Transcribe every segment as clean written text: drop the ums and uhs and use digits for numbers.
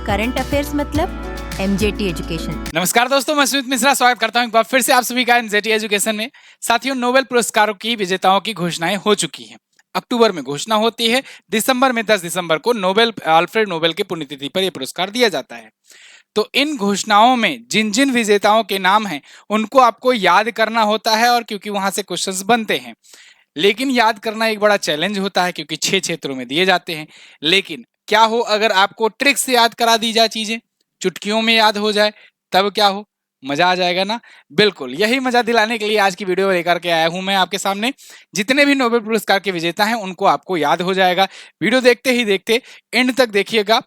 Current affairs मतलब MJT education. नमस्कार दोस्तों, मैं सुमित मिश्रा स्वागत करता हूं एक बार फिर से आप सभी का एमजेटी एजुकेशन में। साथियों, नोबेल पुरस्कारों की विजेताओं की घोषणाएं हो चुकी हैं। अक्टूबर में घोषणा होती है, दिसंबर में 10 दिसंबर को अल्फ्रेड नोबेल की पुण्यतिथि पर यह पुरस्कार दिया जाता है। तो इन घोषणाओं में जिन जिन विजेताओं के नाम हैं उनको आपको याद करना होता है, और क्योंकि वहां से क्वेश्चंस बनते हैं। लेकिन याद करना एक बड़ा चैलेंज होता है क्योंकि 6 क्षेत्रों में दिए जाते हैं। लेकिन क्या हो अगर आपको ट्रिक से याद करा दी जाए, चीजें चुटकियों में याद हो जाए, तब क्या हो, मजा आ जाएगा ना। बिल्कुल यही मजा दिलाने के लिए आज की वीडियो लेकर के आया हूं मैं आपके सामने। जितने भी नोबेल पुरस्कार के विजेता हैं उनको आपको याद हो जाएगा। वीडियो देखते ही देखते एंड तक देखिएगा।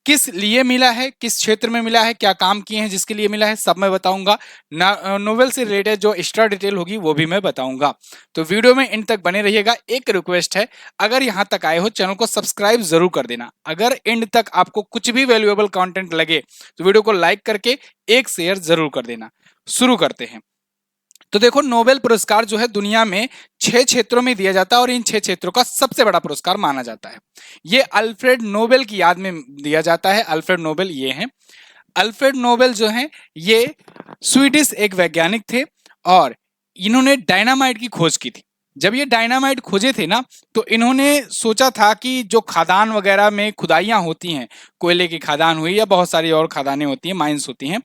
किस लिए मिला है, किस क्षेत्र में मिला है, क्या काम किए हैं जिसके लिए मिला है, सब मैं बताऊंगा। नोवेल से रिलेटेड जो एक्स्ट्रा डिटेल होगी वो भी मैं बताऊंगा। तो वीडियो में एंड तक बने रहिएगा। एक रिक्वेस्ट है, अगर यहां तक आए हो चैनल को सब्सक्राइब जरूर कर देना। अगर एंड तक आपको कुछ भी वैल्यूएबल कंटेंट लगे तो वीडियो को लाइक करके एक शेयर जरूर कर देना। शुरू करते हैं। तो देखो, नोबेल पुरस्कार जो है दुनिया में 6 क्षेत्रों में दिया जाता है और इन 6 क्षेत्रों का सबसे बड़ा पुरस्कार माना जाता है। ये अल्फ्रेड नोबेल की याद में दिया जाता है। अल्फ्रेड नोबेल ये हैं। अल्फ्रेड नोबेल जो हैं ये स्वीडिश एक वैज्ञानिक थे और इन्होंने डायनामाइट की खोज की थी। जब ये डायनामाइट खोजे थे ना, तो इन्होंने सोचा था कि जो खदान वगैरह में खुदाइयां होती हैं, कोयले की खदान हुई या बहुत सारी और खदानें होती हैं, माइंस होती हैं,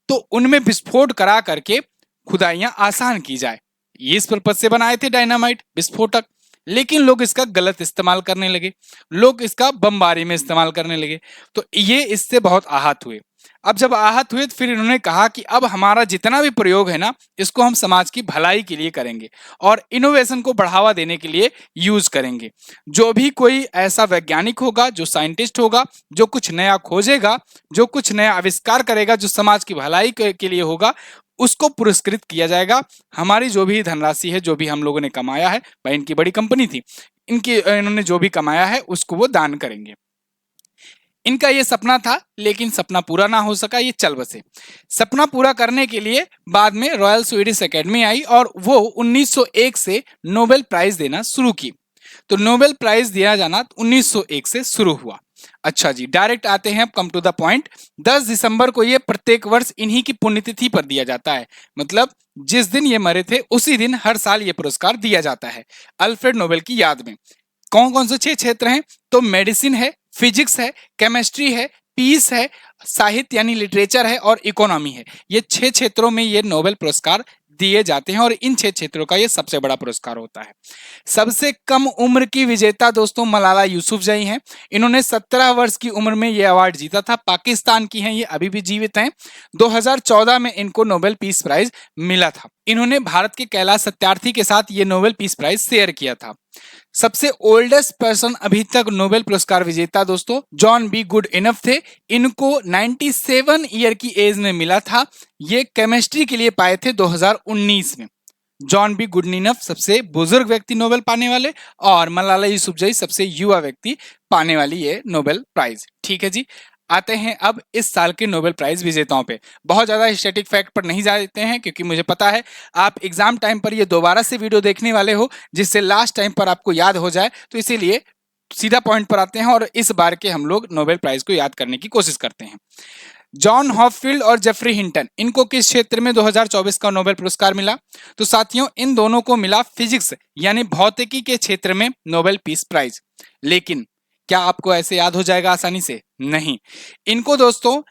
तो उनमें विस्फोट करा करके खुदाइयां आसान की जाए। ये इस पर्पज से बनाए थे डायनामाइट, विस्फोटक। लेकिन लोग इसका गलत इस्तेमाल करने लगे, लोग इसका बमबारी में इस्तेमाल करने लगे, तो ये इससे बहुत आहत हुए। अब जब आहत हुए तो फिर इन्होंने कहा कि अब हमारा जितना भी प्रयोग है ना, इसको हम समाज की भलाई के लिए करेंगे और इनोवेशन को बढ़ावा देने के लिए यूज करेंगे। जो भी कोई ऐसा वैज्ञानिक होगा, जो साइंटिस्ट होगा, जो कुछ नया खोजेगा, जो कुछ नया आविष्कार करेगा, जो समाज की भलाई के लिए होगा, उसको पुरस्कृत किया जाएगा। हमारी जो भी धनराशि है, जो भी हम लोगों ने कमाया है, भाई इनकी बड़ी कंपनी थी, इन्होंने जो भी कमाया है उसको वो दान करेंगे। इनका ये सपना था, लेकिन सपना पूरा ना हो सका, ये चल बसे। सपना पूरा करने के लिए बाद में रॉयल स्वीडिश एकेडमी आई और वो 1901 से नोबेल प्राइज देना शुरू की। तो नोबेल प्राइज दिया जाना 1901 से शुरू हुआ। अच्छा जी, डायरेक्ट आते हैं, कम टू द पॉइंट। 10 दिसंबर को ये प्रत्येक वर्ष इन्हीं की पुण्यतिथि पर दिया जाता है। मतलब जिस दिन ये मरे थे उसी दिन हर साल ये पुरस्कार दिया जाता है अल्फ्रेड नोबेल की याद में। कौन कौन से 6 क्षेत्र हैं? तो मेडिसिन है, फिजिक्स है, केमिस्ट्री है, पीस है, साहित्य यानी लिटरेचर है और इकोनॉमी है। ये 6 क्षेत्रों में ये नोबेल पुरस्कार दिए जाते हैं और इन 6 क्षेत्रों का ये सबसे बड़ा पुरस्कार होता है। सबसे कम उम्र की विजेता दोस्तों मलाला यूसुफजई हैं। इन्होंने 17 वर्ष की उम्र में ये अवार्ड जीता था। पाकिस्तान की हैं, ये अभी भी जीवित हैं। 2014 में इनको नोबेल पीस प्राइज मिला था। इन्होंने भारत के कैलाश सत्यार्थी के साथ ये नोबेल पीस प्राइज शेयर किया था। सबसे ओल्डेस्ट पर्सन अभी तक नोबेल पुरस्कार विजेता दोस्तों जॉन बी गुड इनफ थे। इनको 97 ईयर की एज में मिला था। ये केमिस्ट्री के लिए पाए थे 2019 में। जॉन बी गुड इनफ सबसे बुजुर्ग व्यक्ति नोबेल पाने वाले और मलाला यूसुफजई सबसे युवा व्यक्ति पाने वाली ये नोबेल प्राइज। ठीक है जी, आते हैं अब इस साल के नोबेल प्राइज विजेताओं पे। बहुत ज्यादा स्टैटिक फैक्ट पर नहीं जाते हैं क्योंकि मुझे पता है आप एग्जाम टाइम पर ये दोबारा से वीडियो देखने वाले हो जिससे लास्ट टाइम पर आपको याद हो जाए, तो इसीलिए सीधा पॉइंट पर आते हैं और इस बार के हम लोग नोबेल प्राइज को याद करने की कोशिश करते हैं। जॉन हॉपफील्ड और जेफरी हिंटन, इनको किस क्षेत्र में 2024 का नोबेल पुरस्कार मिला? तो साथियों इन दोनों को मिला फिजिक्स यानी भौतिकी के क्षेत्र में नोबेल पीस प्राइज। लेकिन क्या आपको ऐसे याद हो जाएगा आसानी से? नहीं। इनको दोस्तों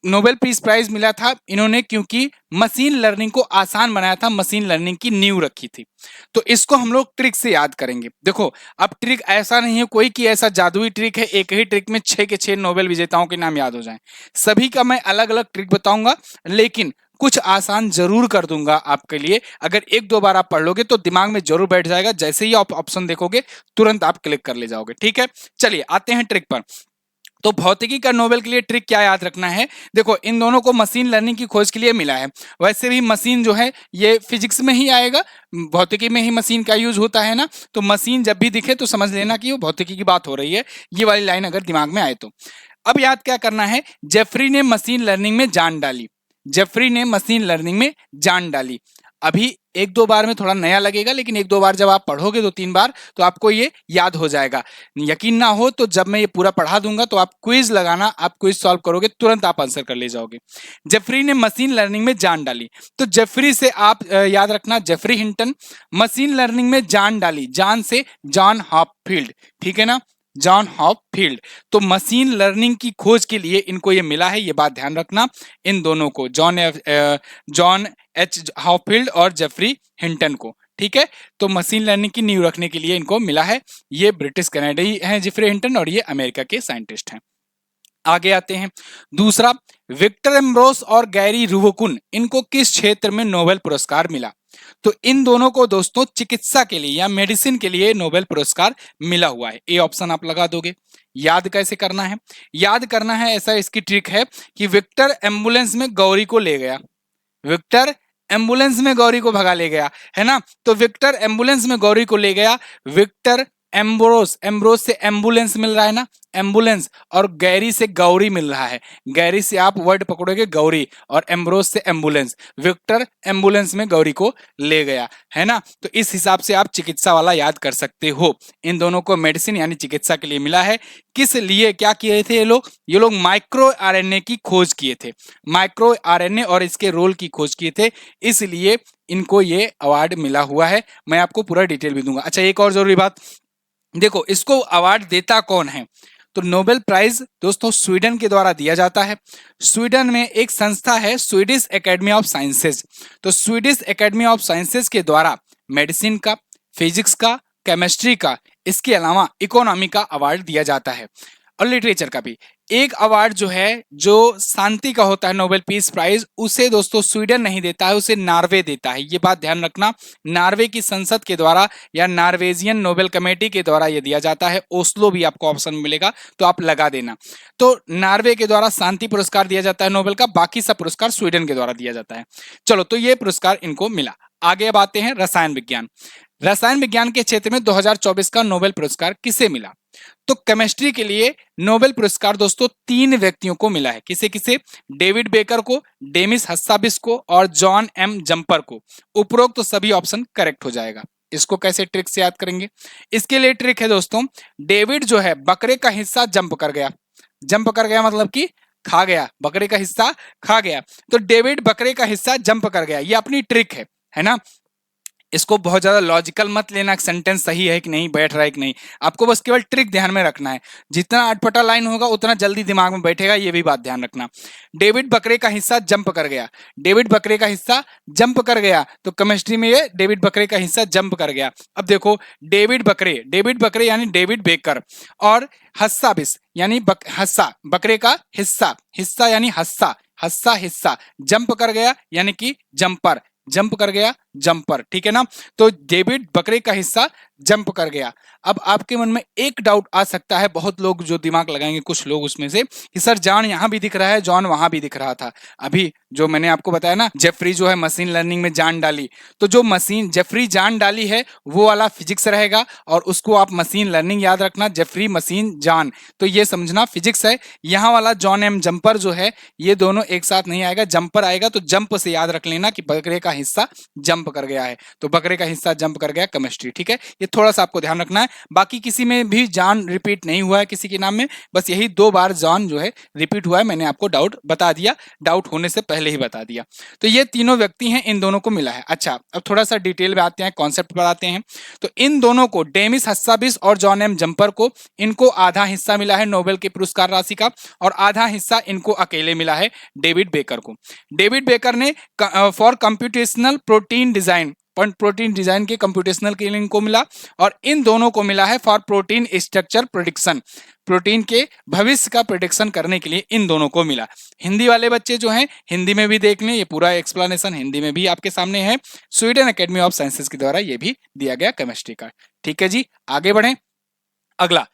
नोबेल पीस प्राइज मिला था इन्होंने क्योंकि मशीन लर्निंग को आसान बनाया था, मशीन लर्निंग की नींव रखी थी। तो इसको हम लोग ट्रिक से याद करेंगे। देखो, अब ट्रिक ऐसा नहीं है कोई कि ऐसा जादुई ट्रिक है एक ही ट्रिक में 6 के 6 नोबेल विजेताओं के नाम याद हो जाएं। सभी का मैं अलग अलग ट्रिक बताऊंगा, लेकिन कुछ आसान जरूर कर दूंगा आपके लिए। अगर एक दो बार आप पढ़ लोगे तो दिमाग में जरूर बैठ जाएगा। जैसे ही आप ऑप्शन देखोगे तुरंत आप क्लिक कर ले जाओगे। ठीक है, चलिए आते हैं ट्रिक पर। तो भौतिकी का नोबेल के लिए ट्रिक क्या याद रखना है? देखो, इन दोनों को मशीन लर्निंग की खोज के लिए मिला है। वैसे भी मशीन जो है ये फिजिक्स में ही आएगा, भौतिकी में ही मशीन का यूज होता है ना। तो मशीन जब भी दिखे तो समझ लेना कि वो भौतिकी की बात हो रही है, ये वाली लाइन अगर दिमाग में आए तो। अब याद क्या करना है? जेफरी ने मशीन लर्निंग में जान डाली। जेफरी ने मशीन लर्निंग में जान डाली। अभी एक दो बार में थोड़ा नया लगेगा, लेकिन एक दो बार जब आप पढ़ोगे 2-3 बार तो आपको ये याद हो जाएगा। यकीन ना हो तो जब मैं ये पूरा पढ़ा दूंगा तो आप क्विज लगाना, आप क्विज सॉल्व करोगे, तुरंत आप आंसर कर ले जाओगे। जेफरी ने मशीन लर्निंग में जान डाली, तो जेफरी से आप याद रखना जेफरी हिंटन, मशीन लर्निंग में जान डाली, जान से जॉन हॉपफील्ड, ठीक है ना, जॉन हॉपफील्ड। तो मशीन लर्निंग की खोज के लिए इनको ये मिला है, ये बात ध्यान रखना, इन दोनों को, जॉन एच हॉपफील्ड और जेफरी हिंटन को, ठीक है। तो मशीन लर्निंग की नींव रखने के लिए इनको मिला है। ये ब्रिटिश कनाडाई हैं जेफरी हिंटन, और ये अमेरिका के साइंटिस्ट हैं। आगे आते हैं, दूसरा, विक्टर एम्ब्रोस और गैरी रुवकुन, इनको किस क्षेत्र में नोबेल पुरस्कार मिला? तो इन दोनों को दोस्तों चिकित्सा के लिए या मेडिसिन के लिए नोबेल पुरस्कार मिला हुआ है। ए ऑप्शन आप लगा दोगे। याद कैसे करना है? याद करना है ऐसा, इसकी ट्रिक है कि विक्टर एम्बुलेंस में गौरी को ले गया, विक्टर एम्बुलेंस में गौरी को भगा ले गया, है ना। तो विक्टर एम्बुलेंस में गौरी को ले गया, विक्टर एम्ब्रोस, एम्ब्रोस से एम्बुलेंस मिल रहा है ना, एम्बुलेंस, और गैरी से गौरी मिल रहा है, गैरी से आप वर्ड पकड़ोगे गौरी, और एम्ब्रोस से एम्बुलेंस, विक्टर एम्बुलेंस में गौरी को ले गया, है ना। तो इस हिसाब से आप चिकित्सा वाला याद कर सकते हो। इन दोनों को मेडिसिन यानी चिकित्सा के लिए मिला है। किस लिए, क्या किए थे ये लोग माइक्रो आरएनए की खोज किए थे, माइक्रो आरएनए और इसके रोल की खोज किए थे, इसलिए इनको ये अवार्ड मिला हुआ है। मैं आपको पूरा डिटेल भी दूंगा। अच्छा, एक और जरूरी बात, देखो इसको अवार्ड देता कौन है? तो नोबेल प्राइज दोस्तों स्वीडन के द्वारा दिया जाता है। स्वीडन में एक संस्था है स्वीडिश एकेडमी ऑफ साइंसेज, तो स्वीडिश एकेडमी ऑफ साइंसेज के द्वारा मेडिसिन का, फिजिक्स का, केमिस्ट्री का, इसके अलावा इकोनॉमी का अवार्ड दिया जाता है, और लिटरेचर का भी। एक अवार्ड जो है, जो शांति का होता है, नोबेल पीस प्राइज, उसे दोस्तों स्वीडन नहीं देता है, उसे नॉर्वे देता है। ये बात ध्यान रखना, नॉर्वे की संसद के द्वारा या नॉर्वेजियन नोबेल कमेटी के द्वारा ये दिया जाता है। ओस्लो भी आपको ऑप्शन मिलेगा तो आप लगा देना। तो नॉर्वे के द्वारा शांति पुरस्कार दिया जाता है नोबेल का, बाकी सब पुरस्कार स्वीडन के द्वारा दिया जाता है। चलो, तो ये पुरस्कार इनको मिला। आगे अब आते हैं रसायन विज्ञान। रसायन विज्ञान के क्षेत्र में 2024 का नोबेल पुरस्कार किसे मिला? तो केमिस्ट्री के लिए नोबेल पुरस्कार दोस्तों 3 व्यक्तियों को मिला है। किसे किसे? डेविड बेकर को, डेमिस हस्साबिस को, और जॉन एम जंपर को। उपरोक्त तो सभी ऑप्शन करेक्ट हो जाएगा। इसको कैसे ट्रिक से याद करेंगे? इसके लिए ट्रिक है दोस्तों, डेविड जो है बकरे का हिस्सा जंप कर गया, जंप कर गया मतलब कि खा गया, बकरे का हिस्सा खा गया, तो डेविड बकरे का हिस्सा जंप कर गया। ये अपनी ट्रिक है ना। इसको बहुत ज्यादा लॉजिकल मत लेना, सेंटेंस सही है कि नहीं, बैठ रहा है कि नहीं, आपको बस केवल ट्रिक ध्यान में रखना है। जितना अटपटा लाइन होगा उतना जल्दी दिमाग में बैठेगा, ये भी बात ध्यान रखना। डेविड बकरे का हिस्सा जंप कर गया, डेविड बकरे का हिस्सा जंप कर गया, तो केमिस्ट्री में ये डेविड बकरे का हिस्सा जंप कर गया। अब देखो, डेविड बकरे यानी डेविड बेकर, और हस्साबिस यानी हस्सा, बकरे का हिस्सा, हिस्सा यानी हस्सा, हस्सा हिस्सा, जंप कर गया यानी कि जंपर, जंप कर गया जंपर, ठीक है ना। तो डेविड बकरे का हिस्सा जंप कर गया। अब आपके मन में एक डाउट आ सकता है, बहुत लोग जो दिमाग लगाएंगे, कुछ लोग उसमें से, कि सर जॉन यहां भी दिख रहा है, जॉन वहां भी दिख रहा था। अभी जो मैंने आपको बताया ना, जेफरी जो है मशीन लर्निंग में जान डाली, तो जो मशीन जेफरी जान डाली है वो वाला फिजिक्स रहेगा, और उसको आप मशीन लर्निंग याद रखना, जेफरी मशीन जान, तो ये समझना फिजिक्स है। यहाँ वाला जॉन एम जंपर जो है, ये दोनों एक साथ नहीं आएगा, जंपर आएगा, तो जंप से याद रख लेना कि बकरे का हिस्सा जंप कर गया है, तो बकरे का हिस्सा जंप कर गया केमिस्ट्री, ठीक है। ये थोड़ा सा आपको ध्यान रखना है। बाकी किसी में भी जॉन रिपीट नहीं हुआ है किसी के नाम में, बस यही 2 बार जॉन जो है रिपीट हुआ है, मैंने आपको डाउट बता दिया, डाउट होने से पहले ही बता दिया। तो ये तीनों व्यक्ति हैं, इन दोनों को मिला है। अच्छा, अब थोड़ा सा डिटेल में आते हैं, कॉन्सेप्ट पर आते हैं। तो इन दोनों को, डेमिस हस्साबिस और जॉन एम जंपर को, इनको आधा हिस्सा मिला है नोबेल के पुरस्कार राशि का, और आधा हिस्सा इनको अकेले मिला है डेविड बेकर को। डेविड बेकर ने for computational protein design, protein design के कंप्यूटेशनल के लिए इनको मिला, और इन दोनों को मिला है for protein structure prediction, protein के भविष्य का प्रेडिक्शन करने के लिए इन दोनों को मिला। हिंदी वाले बच्चे जो हैं हिंदी में भी देख लें, ये पूरा एक्सप्लेनेशन हिंदी में भी आपके सामने है, स्वीडन एकेडमी ऑफ साइंसेज के द्वारा ये भी दिया गया केमिस्ट्री का, ठीक है जी। आगे बढ़े, अगला,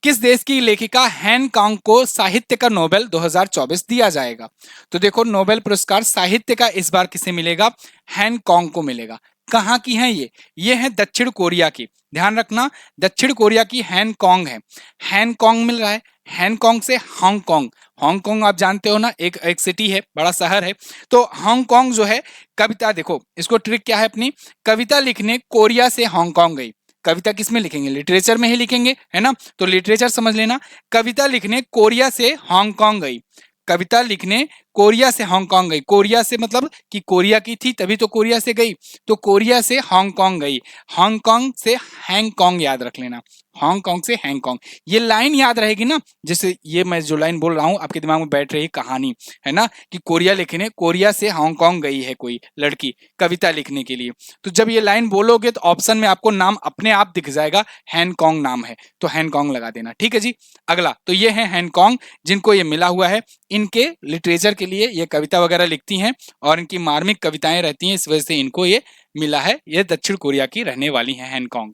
किस देश की लेखिका हैन कांग को साहित्य का नोबेल 2024 दिया जाएगा? तो देखो, नोबेल पुरस्कार साहित्य का इस बार किसे मिलेगा? हैन कांग को मिलेगा। कहाँ की हैं ये है दक्षिण कोरिया की, ध्यान रखना, दक्षिण कोरिया की हैन कांग है। हैन कांग मिल रहा है, हैन कांग से हांगकांग, हांगकांग आप जानते हो ना, एक एक सिटी है, बड़ा शहर है। तो हांगकांग जो है, कविता देखो इसको ट्रिक क्या है अपनी, कविता लिखने कोरिया से हांगकांग गई। कविता किस में लिखेंगे, लिटरेचर में ही लिखेंगे, है ना, तो लिटरेचर समझ लेना। कविता लिखने कोरिया से हांगकांग गई, कविता लिखने कोरिया से हांगकांग गई। कोरिया से मतलब कि कोरिया की थी तभी तो कोरिया से गई, तो कोरिया से हांगकांग गई। हांगकांग से हैंगकांग याद रख लेना, हांगकांग से हैंगकांग, ये लाइन याद रहेगी ना। जैसे ये मैं जो लाइन बोल रहा हूं आपके दिमाग में बैठ रही कहानी, है ना, कि कोरिया लिखने, कोरिया से हांगकांग गई है कोई लड़की कविता लिखने के लिए। तो जब ये लाइन बोलोगे तो ऑप्शन में आपको नाम अपने आप दिख जाएगा, हैंगकांग नाम है, तो हैंगकांग लगा देना, ठीक है जी। अगला, तो ये है हैंगकांग, जिनको ये मिला हुआ है, इनके लिटरेचर के लिए ये कविता वगैरह लिखती हैं और इनकी मार्मिक कविताएं रहती हैं, इस वजह से इनको ये मिला है। ये दक्षिण कोरिया की रहने वाली है हैंगकांग।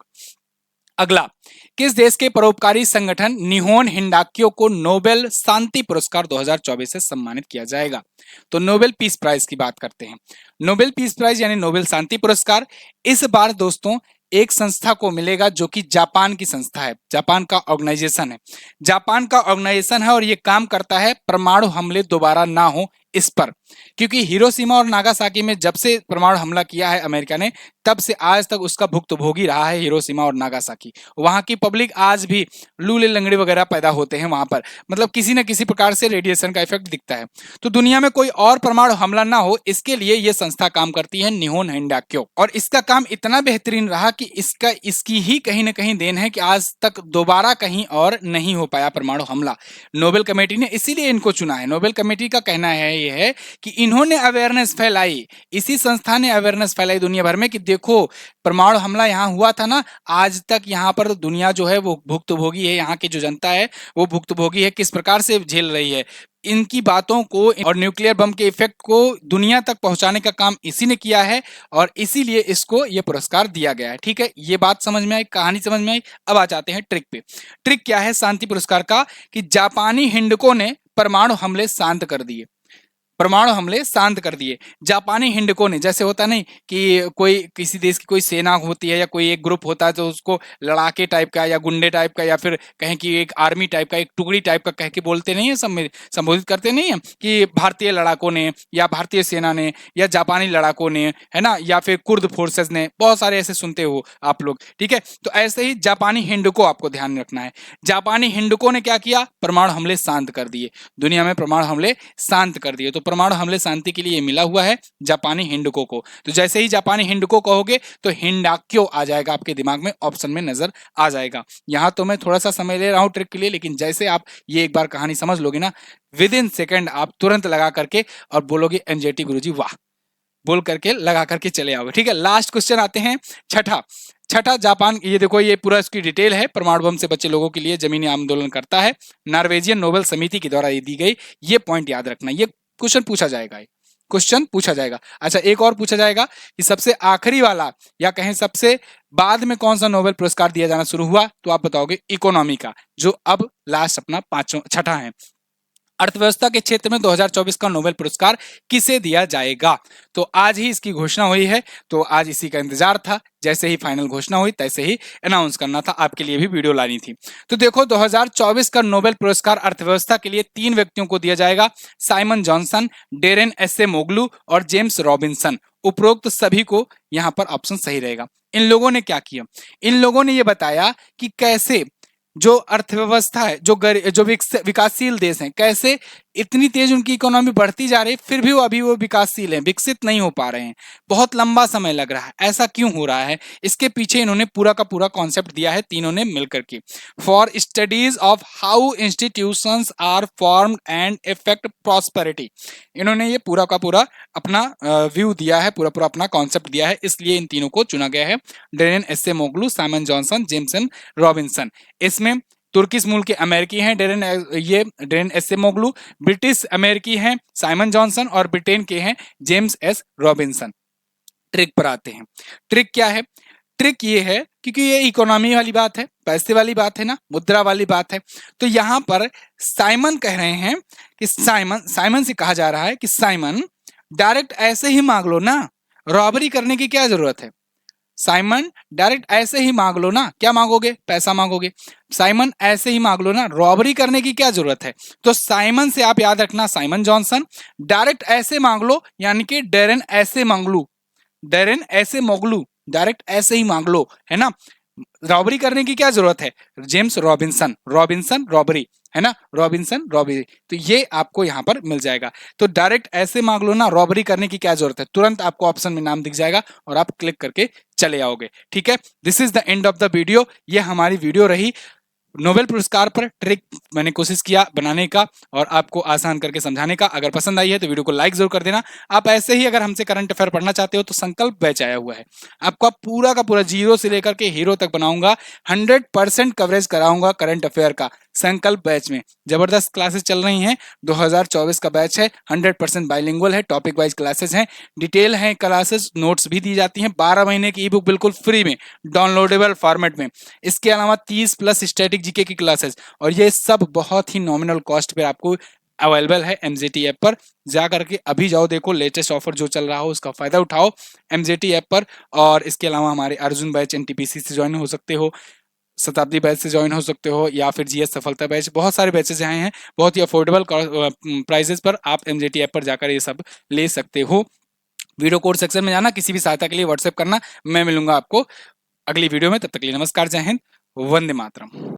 अगला, किस देश के परोपकारी संगठन निहोन हिंडाक्यो को नोबेल शांति पुरस्कार 2024 से सम्मानित किया जाएगा? तो नोबेल पीस प्राइज की बात करते हैं। नोबेल पीस प्राइज यानी नोबेल शांति पुरस्कार इस बार दोस्तों एक संस्था को मिलेगा जो कि जापान की संस्था है, जापान का ऑर्गेनाइजेशन है, जापान का ऑर्गेनाइजेशन है, और ये काम करता है परमाणु हमले दोबारा ना हो इस पर। क्योंकि हिरोशिमा और नागासाकी में जब से परमाणु हमला किया है अमेरिका ने, तब से आज तक उसका भुक्तभोगी रहा है हिरोशिमा और नागासाकी। वहां की पब्लिक आज भी लूले लंगड़े वगैरह पैदा होते हैं वहां पर, मतलब किसी न किसी प्रकार से रेडिएशन का इफेक्ट दिखता है। तो दुनिया में कोई और परमाणु हमला ना हो, इसके लिए यह संस्था काम करती है, निहोन हिंडाक्यो। और इसका काम इतना बेहतरीन रहा कि इसकी ही कहीं ना कहीं देन है कि आज तक दोबारा कहीं और नहीं हो पाया परमाणु हमला। नोबेल कमेटी ने इसीलिए इनको चुना है। नोबेल कमेटी का कहना है ये है कि इन्होंने अवेयरनेस फैलाई, इसी संस्था ने अवेयरनेस फैलाई दुनिया भर में कि देखो परमाणु हमला यहाँ हुआ था ना, आज तक यहाँ पर दुनिया जो है वो भुक्तभोगी है, यहाँ की जो जनता है वो भुक्तभोगी है, किस प्रकार से झेल रही है। इनकी बातों को और न्यूक्लियर बम के इफेक्ट को दुनिया तक पहुंचाने का काम इसी ने किया है, और इसीलिए इसको ये पुरस्कार दिया गया है। ठीक है, ये बात समझ में आई, कहानी समझ में आई। अब आ जाते हैं ट्रिक पे। ट्रिक क्या है शांति पुरस्कार का, कि जापानी हिंडकों ने परमाणु हमले शांत कर दिए, परमाणु हमले शांत कर दिए। जापानी हिंडकों ने, जैसे होता नहीं कि कोई किसी देश की कोई सेना होती है या कोई एक ग्रुप होता है तो उसको लड़ाके टाइप का या गुंडे टाइप का या फिर कहें कि एक आर्मी टाइप का, एक टुकड़ी टाइप का कह के बोलते नहीं है, संबोधित करते नहीं है कि भारतीय लड़ाकों ने या भारतीय सेना ने या जापानी लड़ाकों ने, है ना, या फिर कुर्द फोर्सेस ने, बहुत सारे ऐसे सुनते हो आप लोग। ठीक है, तो ऐसे ही जापानी हिंडको आपको ध्यान रखना है। जापानी हिंडको ने क्या किया, परमाणु हमले शांत कर दिए, दुनिया में परमाणु हमले शांत कर दिए। तो परमाणु हमले शांति के लिए मिला हुआ है जापानी हिंडको को। तो जैसे ही जापानी हिंडको कहोगे तो हिंडाक्यो आ जाएगा आपके दिमाग में, ऑप्शन में नजर आ जाएगा। यहां तो मैं थोड़ा सा समय ले रहा हूं ट्रिक के लिए, लेकिन जैसे आप ये एक बार कहानी समझ लोगे ना, विद इन सेकेंड आप तुरंत लगा करके और बोलोगे एमजेटी गुरुजी वाह, बोल करके लगा करके चले आओगे। ठीक है, लास्ट क्वेश्चन आते हैं, छठा जापान, ये देखो ये पूरा इसकी डिटेल है, परमाणु बम से बचे लोगों के लिए जमीनी आंदोलन करता है, नॉर्वेजियन नोबेल समिति के द्वारा ये दी गई। ये पॉइंट याद रखना, ये क्वेश्चन पूछा जाएगा, क्वेश्चन पूछा जाएगा। अच्छा, एक और पूछा जाएगा कि सबसे आखिरी वाला या कहें सबसे बाद में कौन सा नोबेल पुरस्कार दिया जाना शुरू हुआ, तो आप बताओगे इकोनॉमी का, जो अब लास्ट अपना छठा है। अर्थव्यवस्था के क्षेत्र में 2024 का नोबेल पुरस्कार किसे दिया जाएगा? तो आज ही इसकी घोषणा हुई है, तो आज इसी का इंतजार था, जैसे ही फाइनल घोषणा हुई तैसे ही अनाउंस करना था, आपके लिए भी वीडियो लानी थी। तो देखो 2024 का नोबेल पुरस्कार अर्थव्यवस्था के लिए 3 व्यक्तियों को दिया जाएगा, साइमन जॉनसन, डेरेन एसेमोग्लू और जेम्स रॉबिन्सन। उपरोक्त सभी को यहाँ पर ऑप्शन सही रहेगा। इन लोगों ने क्या किया, इन लोगों ने ये बताया कि कैसे जो अर्थव्यवस्था है, जो विकासशील देश हैं, कैसे इतनी तेज उनकी इकोनॉमी बढ़ती जा रही है, फिर भी वो विकासशील हैं, विकसित नहीं हो पा रहे हैं, बहुत लंबा समय लग रहा है। ऐसा क्यों हो रहा है, इसके पीछे इन्होंने पूरा का पूरा कॉन्सेप्ट दिया है, तीनों ने मिलकर के। For studies of how institutions are formed and effect prosperity, इन्होंने ये पूरा का पूरा अपना व्यू दिया है, पूरा पूरा अपना कॉन्सेप्ट दिया है, इसलिए इन तीनों को चुना गया है, Daron Acemoglu, Simon Johnson, Jameson Robinson. इसमें तुर्किश मूल के अमेरिकी हैं डेरेन एसेमोग्लू, ब्रिटिश अमेरिकी हैं साइमन जॉनसन, और ब्रिटेन के हैं जेम्स एस रॉबिन्सन। ट्रिक पर आते हैं। ट्रिक क्या है, ट्रिक ये है क्योंकि ये इकोनॉमी वाली बात है, पैसे वाली बात है ना, मुद्रा वाली बात है, तो यहां पर साइमन कह रहे हैं कि साइमन से कहा जा रहा है कि साइमन डायरेक्ट ऐसे ही मांग लो ना, रॉबरी करने की क्या जरूरत है। साइमन डायरेक्ट ऐसे ही मांग लो ना, क्या मांगोगे, पैसा मांगोगे। साइमन ऐसे ही मांग लो ना, रॉबरी करने की क्या जरूरत है। तो साइमन से आप याद रखना साइमन जॉनसन, डायरेक्ट ऐसे मांग लो यानी कि डेरेन ऐसे मांगलू, डेरेन ऐसे मोगलू, डायरेक्ट ऐसे ही मांग लो, है ना। रॉबरी करने की क्या जरूरत है, जेम्स रॉबिन्सन, रॉबिन्सन रॉबरी, है ना, रॉबिन्सन रॉबरी, तो ये आपको यहां पर मिल जाएगा। तो डायरेक्ट ऐसे मांग लो ना, रॉबरी करने की क्या जरूरत है, तुरंत आपको ऑप्शन में नाम दिख जाएगा और आप क्लिक करके चले आओगे। ठीक है, this is the end of the video. ये हमारी वीडियो रही नोबेल पुरस्कार पर, ट्रिक मैंने कोशिश किया बनाने का और आपको आसान करके समझाने का। अगर पसंद आई है तो वीडियो को लाइक जरूर कर देना। आप ऐसे ही अगर हमसे करंट अफेयर पढ़ना चाहते हो तो संकल्प बैच आया हुआ है, आपका पूरा का पूरा जीरो से लेकर के हीरो तक बनाऊंगा, 100% कवरेज कराऊंगा करंट अफेयर का संकल्प बैच में। जबरदस्त क्लासेस चल रही हैं, 2024 का बैच है, 100% बाइलिंगुअल है, टॉपिक वाइज क्लासेस हैं, डिटेल हैं क्लासेस, नोट्स भी दी जाती हैं, 12 महीने की ई बुक बिल्कुल फ्री में डाउनलोडेबल फॉर्मेट में। इसके अलावा 30 प्लस स्टैटिक जीके की क्लासेस, और ये सब बहुत ही नॉमिनल कॉस्ट पे आपको अवेलेबल है एमजेटी ऐप पर। जा करके अभी जाओ, देखो लेटेस्ट ऑफर जो चल रहा हो उसका फायदा उठाओ एमजेटी ऐप पर। और इसके अलावा हमारे अर्जुन बैच एनटीपीसी से ज्वाइन हो सकते हो, शताब्दी बैच से ज्वाइन हो सकते हो, या फिर जीएस सफलता बैच, बहुत सारे बैचेस आए हैं बहुत ही अफोर्डेबल प्राइसेस पर। आप एमजेटी ऐप पर जाकर ये सब ले सकते हो। वीडियो कोड सेक्शन में जाना, किसी भी सहायता के लिए व्हाट्सएप करना, मैं मिलूंगा आपको अगली वीडियो में। तब तक के लिए नमस्कार, जय हिंद, वंदे मातरम।